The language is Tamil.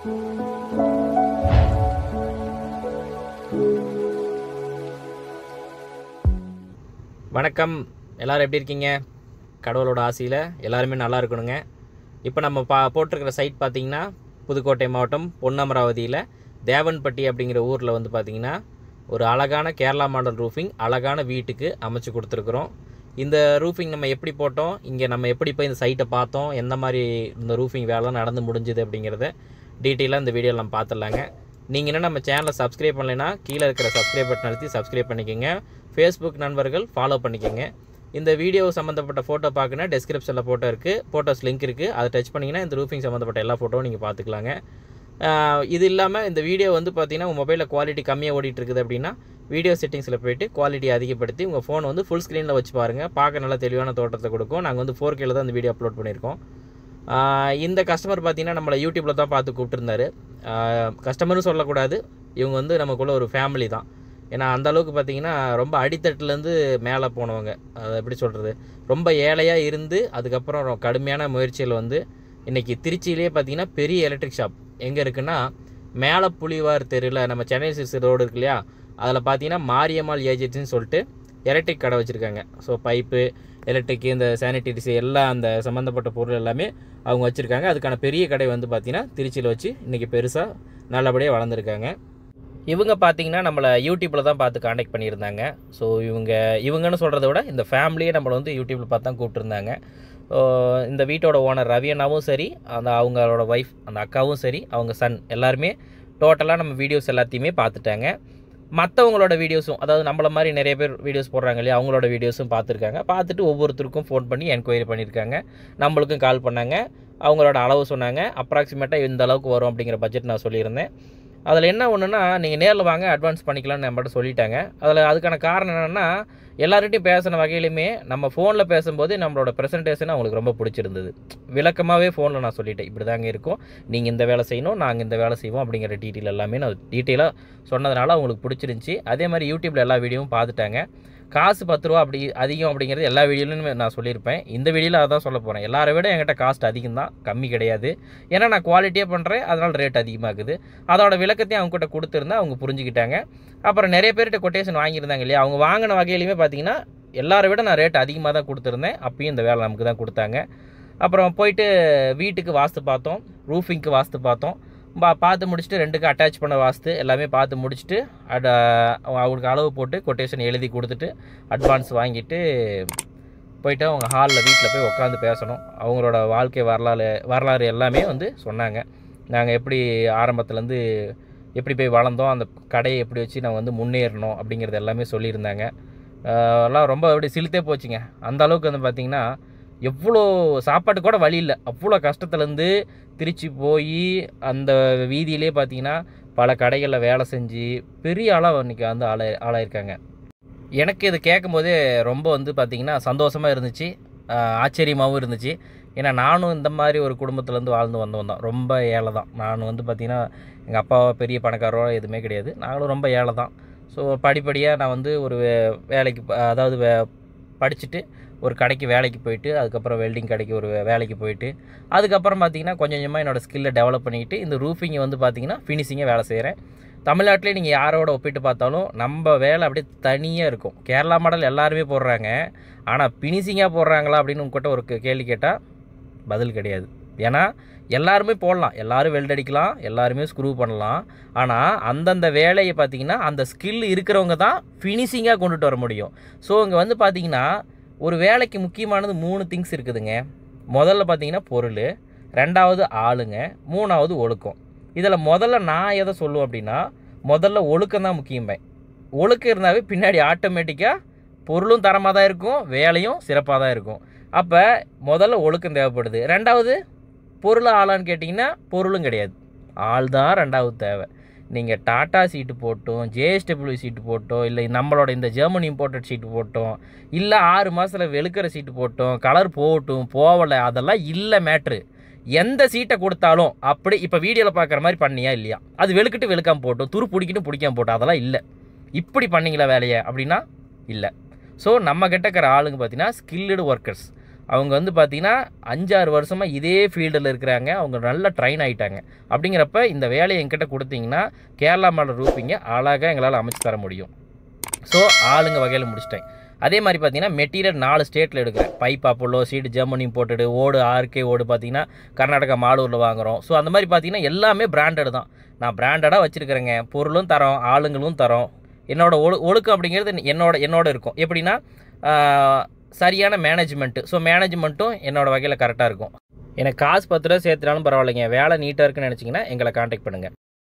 வணக்கம், எல்லோரும் எப்படி இருக்கீங்க? கடவுளோட ஆசையில் எல்லாருமே நல்லா இருக்கணுங்க. இப்போ நம்ம போட்டிருக்கிற சைட் பார்த்திங்கன்னா புதுக்கோட்டை மாவட்டம் பொன்னமராவதியில் தேவன்பட்டி அப்படிங்கிற ஊரில் வந்து பார்த்திங்கன்னா ஒரு அழகான கேரளா மாடல் ரூஃபிங் அழகான வீட்டுக்கு அமைச்சு கொடுத்துருக்குறோம். இந்த ரூஃபிங் நம்ம எப்படி போட்டோம், இங்கே நம்ம எப்படி போய் இந்த சைட்டை பார்த்தோம், எந்த மாதிரி இந்த ரூஃபிங் வேலை நடந்து முடிஞ்சுது அப்படிங்கிறத டீட்டெயிலாக இந்த வீடியோவில் நம்ம பார்த்துடலாங்க. நீங்கள் என்ன நம்ம சேனலை சப்ஸ்கிரைப் பண்ணலைன்னா கீழே இருக்கிற சப்ஸ்கிரைப் பட்டன் அழுத்தி சப்ஸ்கிரைப் பண்ணிக்கோங்க. ஃபேஸ்புக் நண்பர்கள் ஃபாலோ பண்ணிக்கோங்க. இந்த வீடியோ சம்மந்தப்பட்ட ஃபோட்டோ பார்க்கணும், டெஸ்கிரிப்ஷனில் ஃபோட்டோ இருக்குது, ஃபோட்டோஸ் லிங்க் இருக்குது. அதை டச் பண்ணிங்கன்னா இந்த ரூஃபிங் சம்மந்தப்பட்ட எல்லா ஃபோட்டோவும் நீங்கள் பார்த்துக்கலாங்க. இது இல்லாமல் இந்த வீடியோ வந்து பார்த்திங்கன்னா உங்கள் மொபைலில் குவாலிட்டி கம்மியாக ஓடிட்டு இருக்குது அப்படின்னா வீடியோ செட்டிங்ஸில் போய்ட்டு குவாலிட்டி அதிகப்படுத்தி உங்கள் ஃபோன் வந்து ஃபுல் ஸ்க்ரீனில் வச்சு பாருங்கள். பார்க்க நல்லா தெளிவான தோட்டத்தை கொடுக்கும். நாங்கள் வந்து 4K தான் இந்த வீடியோ அப்லோட் பண்ணியிருக்கோம். இந்த கஸ்டமர் பார்த்திங்கன்னா நம்மளை யூடியூப்பில் தான் பார்த்து கூப்பிட்டுருந்தாரு. கஸ்டமரும் சொல்லக்கூடாது, இவங்க வந்து நமக்குள்ளே ஒரு ஃபேமிலி தான். ஏன்னா அந்தளவுக்கு பார்த்திங்கன்னா ரொம்ப அடித்தட்டுலேருந்து மேலே போனவங்க. அதை எப்படி சொல்கிறது, ரொம்ப ஏழையாக இருந்து அதுக்கப்புறம் கடுமையான முயற்சியில் வந்து இன்றைக்கி திருச்சியிலே பார்த்திங்கன்னா பெரிய எலக்ட்ரிக் ஷாப் எங்கே இருக்குன்னா மேலே புலிவார் தெருவில் நம்ம சென்னை சிக்ஸ் ரோடு இருக்கு இல்லையா, அதில் பார்த்திங்கன்னா மாரியம்மாள் ஏஜென்சின்னு சொல்லிட்டு எலக்ட்ரிக் கடை வச்சுருக்காங்க. ஸோ பைப்பு, எலக்ட்ரிக்கு, இந்த சானிடரிஸ் எல்லாம் அந்த சம்மந்தப்பட்ட பொருள் எல்லாமே அவங்க வச்சுருக்காங்க. அதுக்கான பெரிய கடை வந்து பார்த்திங்கன்னா திருச்சியில் வச்சு இன்றைக்கி பெருசாக நல்லபடியாக வளர்ந்துருக்காங்க. இவங்க பார்த்திங்கன்னா நம்மளை யூடியூப்பில் தான் பார்த்து காண்டாக்ட் பண்ணியிருந்தாங்க. ஸோ இவங்கன்னு சொல்கிறத விட இந்த ஃபேமிலியே நம்மளை வந்து யூடியூப்பில் பார்த்து தான் கூப்பிட்டுருந்தாங்க. இந்த வீட்டோட ஓனர் ரவி அண்ணாவும் சரி, அவங்களோட ஒய்ஃப் அந்த அக்காவும் சரி, அவங்க சன் எல்லாருமே டோட்டலாக நம்ம வீடியோஸ் எல்லாத்தையுமே பார்த்துட்டாங்க. மற்றவங்களோட வீடியோஸும், அதாவது நம்மள மாதிரி நிறைய பேர் வீடியோஸ் போடுறாங்க இல்லையா, அவங்களோட வீடியோஸும் பார்த்துருக்காங்க. பார்த்துட்டு ஒவ்வொருத்தருக்கும் ஃபோன் பண்ணி என்கொயரி பண்ணியிருக்காங்க. நம்மளுக்கும் கால் பண்ணாங்க. அவங்களோட அளவு சொன்னாங்க. அப்ராக்சிமேட்டாக இந்த அளவுக்கு வரும் அப்படிங்கிற பட்ஜெட் நான் சொல்லியிருந்தேன். அதில் என்ன ஒன்றுனா, நீங்கள் நேரில் வாங்க அட்வான்ஸ் பண்ணிக்கலாம்னு நம்மகிட்ட சொல்லிட்டாங்க. அதுக்கான காரணம் என்னென்னா, எல்லார்கிட்டையும் பேசின வகையிலுமே நம்ம ஃபோனில் பேசும்போது நம்மளோட ப்ரெசன்டேஷன் அவங்களுக்கு ரொம்ப பிடிச்சிருந்தது. விளக்கமாகவே ஃபோனில் நான் சொல்லிட்டேன், இப்படி தாங்க இருக்கும், நீங்கள் இந்த வேலை செய்யணும், நாங்கள் இந்த வேலை செய்வோம் அப்படிங்கிற டீட்டெயில் எல்லாமே நான் டீட்டெயிலாக சொன்னதுனால அவங்களுக்கு பிடிச்சிருந்துச்சி. அதே மாதிரி யூடியூப்பில் எல்லா வீடியோவும் பார்த்துட்டாங்க. காசு 10 ரூபா அப்படி அதிகம் அப்படிங்கிறது எல்லா வீடியோலையுமே நான் சொல்லியிருப்பேன். இந்த வீடியோவில் அதான் சொல்ல போகிறேன். எல்லாரை விட என்கிட்ட காஸ்ட் அதிகம் தான், கம்மி கிடையாது. ஏன்னா நான் குவாலிட்டியாக பண்ணுறேன், அதனால் ரேட் அதிகமாகுது. அதோட விளக்கத்தையும் அவங்ககிட்ட கொடுத்துருந்தா அவங்க புரிஞ்சுக்கிட்டாங்க. அப்புறம் நிறைய பேர்கிட்ட கொட்டேஷன் வாங்கியிருந்தாங்க இல்லையா, அவங்க வாங்கின வகையிலையுமே பார்த்திங்கன்னா எல்லாரை விட நான் ரேட் அதிகமாக தான் கொடுத்துருந்தேன். அப்பயும் இந்த வேலை நமக்கு தான் கொடுத்தாங்க. அப்புறம் போயிட்டு வீட்டுக்கு வாஸ்து பார்த்தோம், ரூஃபிங்க்கு வாஸ்து பார்த்தோம். பார்த்து முடிச்சுட்டு 2க்கும் அட்டாச் பண்ண வாஸ்து எல்லாமே பார்த்து முடிச்சுட்டு அவங்களுக்கு அளவு போட்டு கொட்டேஷன் எழுதி கொடுத்துட்டு அட்வான்ஸ் வாங்கிட்டு போயிட்டு அவங்க ஹாலில் வீட்டில் போய் உட்காந்து பேசணும். அவங்களோட வாழ்க்கை வரலாறு எல்லாமே வந்து சொன்னாங்க. நாங்கள் எப்படி ஆரம்பத்துலேருந்து எப்படி போய் வளர்ந்தோம், அந்த கடையை எப்படி வச்சு நாங்கள் வந்து முன்னேறணும் அப்படிங்கிறது எல்லாமே சொல்லியிருந்தாங்க. எல்லாம் ரொம்ப அப்படி சிலுத்தே போச்சுங்க. அந்த அளவுக்கு வந்து பார்த்திங்கன்னா எவ்வளோ சாப்பாட்டு கூட வழி இல்லை, அவ்வளோ கஷ்டத்துலேருந்து திருச்சி போய் அந்த வீதியிலே பார்த்திங்கன்னா பல கடைகளில் வேலை செஞ்சு பெரிய ஆளாக இன்றைக்கி வந்து ஆளாயிருக்காங்க. எனக்கு இது கேட்கும்போதே ரொம்ப வந்து பார்த்திங்கன்னா சந்தோஷமாக இருந்துச்சு, ஆச்சரியமாகவும் இருந்துச்சு. ஏன்னா நானும் இந்த மாதிரி ஒரு குடும்பத்துலேருந்து வாழ்ந்து வந்தவன் தான். ரொம்ப ஏழை தான் நான். வந்து பார்த்திங்கன்னா எங்கள் அப்பா பெரிய பணக்காரோ எதுவுமே கிடையாது, நாங்களும் ரொம்ப ஏழை தான். ஸோ படிப்படியாக நான் வந்து ஒரு வேலைக்கு, அதாவது படிச்சுட்டு ஒரு கடைக்கு வேலைக்கு போயிட்டு, அதுக்கப்புறம் வெல்டிங் கடைக்கு ஒரு வேலைக்கு போயிட்டு, அதுக்கப்புறம் பார்த்திங்கன்னா கொஞ்சம் கொஞ்சமாக என்னோடய ஸ்கில்லை டெவலப் பண்ணிக்கிட்டு இந்த ரூஃபிங்கை வந்து பார்த்திங்கன்னா ஃபினிஷிங்காக வேலை செய்கிறேன். தமிழ்நாட்டிலே நீங்கள் யாரோட ஒப்பிட்டு பார்த்தாலும் நம்ம வேலை அப்படியே தனியாக இருக்கும். கேரளா மாடல் எல்லாருமே போடுறாங்க, ஆனால் ஃபினிஷிங்காக போடுறாங்களா அப்படின்னு உங்கள்கிட்ட ஒரு கேள்வி கேட்டால் பதில் கிடையாது. ஏன்னா எல்லாருமே போடலாம், எல்லோரும் வெல்ட் அடிக்கலாம், எல்லாருமே ஸ்க்ரூ பண்ணலாம். ஆனால் அந்தந்த வேலையை பார்த்திங்கன்னா அந்த ஸ்கில் இருக்கிறவங்க தான் ஃபினிஷிங்காக கொண்டுட்டு வர முடியும். ஸோ இங்கே வந்து பார்த்திங்கன்னா ஒரு வேலைக்கு முக்கியமானது 3 திங்ஸ் இருக்குதுங்க. முதல்ல பார்த்திங்கன்னா பொருள், 2வது ஆளுங்க, 3வது ஒழுக்கம். இதில் முதல்ல நான் எதை சொல்லுவேன் அப்படின்னா, முதல்ல ஒழுக்கம் தான் முக்கியமே. ஒழுக்கம் இருந்தாவே பின்னாடி ஆட்டோமேட்டிக்காக பொருளும் தரமாக தான் இருக்கும், வேலையும் சிறப்பாக தான் இருக்கும். அப்போ முதல்ல ஒழுக்கம் தேவைப்படுது. 2வது பொருள் ஆளான்னு கேட்டிங்கன்னா பொருளும் கிடையாது, ஆள் தான் 2வது தேவை. நீங்கள் டாட்டா சீட்டு போட்டோம், ஜேஎஸ்டபிள்யூ சீட்டு போட்டோம், இல்லை நம்மளோட இந்த ஜெர்மன் இம்போர்ட்டட் சீட்டு போட்டோம், இல்லை 6 மாதத்தில் வெளுக்கிற சீட்டு போட்டோம், கலர் போட்டும் போகலை, அதெல்லாம் இல்லை மேட்ரு. எந்த சீட்டை கொடுத்தாலும் அப்படி இப்போ வீடியோவில் பார்க்குற மாதிரி பண்ணியா இல்லையா, அது வெளுக்கிட்டு வெளுக்காமல் போட்டோம், துரு பிடிக்கிட்டு பிடிக்காமல் போட்டோம், அதெல்லாம் இல்லை. இப்படி பண்ணிங்களா வேலையை அப்படின்னா இல்லை. ஸோ நம்ம கிட்ட இருக்கிற ஆளுங்க பார்த்தீங்கன்னா ஸ்கில்டு ஒர்க்கர்ஸ். அவங்க வந்து பார்த்திங்கன்னா 5-6 வருஷமாக இதே ஃபீல்டில் இருக்கிறாங்க. அவங்க நல்லா ட்ரெயின் ஆகிட்டாங்க. அப்படிங்கிறப்ப இந்த வேலையை என்கிட்ட கொடுத்தீங்கன்னா கேரளா மாடல் ரூஃபிங்கை அழகாக எங்களால் அமைச்சு தர முடியும். ஸோ ஆளுங்க வகையில் முடிச்சிட்டேன். அதே மாதிரி பார்த்தீங்கன்னா மெட்டீரியல் 4 ஸ்டேட்டில் எடுக்கிறேன். பைப் அப்போலோ சீடு ஜெர்மனி போட்டுடு, ஓடு ஆர்கே ஓடு பார்த்தீங்கன்னா கர்நாடகா மாலூரில் வாங்குகிறோம். ஸோ அந்த மாதிரி பார்த்தீங்கன்னா எல்லாமே பிராண்டட் தான். நான் பிராண்டடாக வச்சுருக்கிறேங்க. பொருளும் தரோம், ஆளுங்களும் தரோம். என்னோட ஒழுக்கம் அப்படிங்கிறது என்னோட இருக்கும். எப்படின்னா சரியான மேனேஜ்மெண்ட்டு. ஸோ மேனேஜ்மெண்ட்டும் என்னோடய வகையில் கரெக்டாக இருக்கும். எனக்கு காசு 10 ரூபா சேர்த்துனாலும் பரவாயில்லைங்க. வேலை நீட்டாக இருக்குன்னு நினச்சிங்கன்னா எங்களை கான்டாக்ட் பண்ணுங்கள்.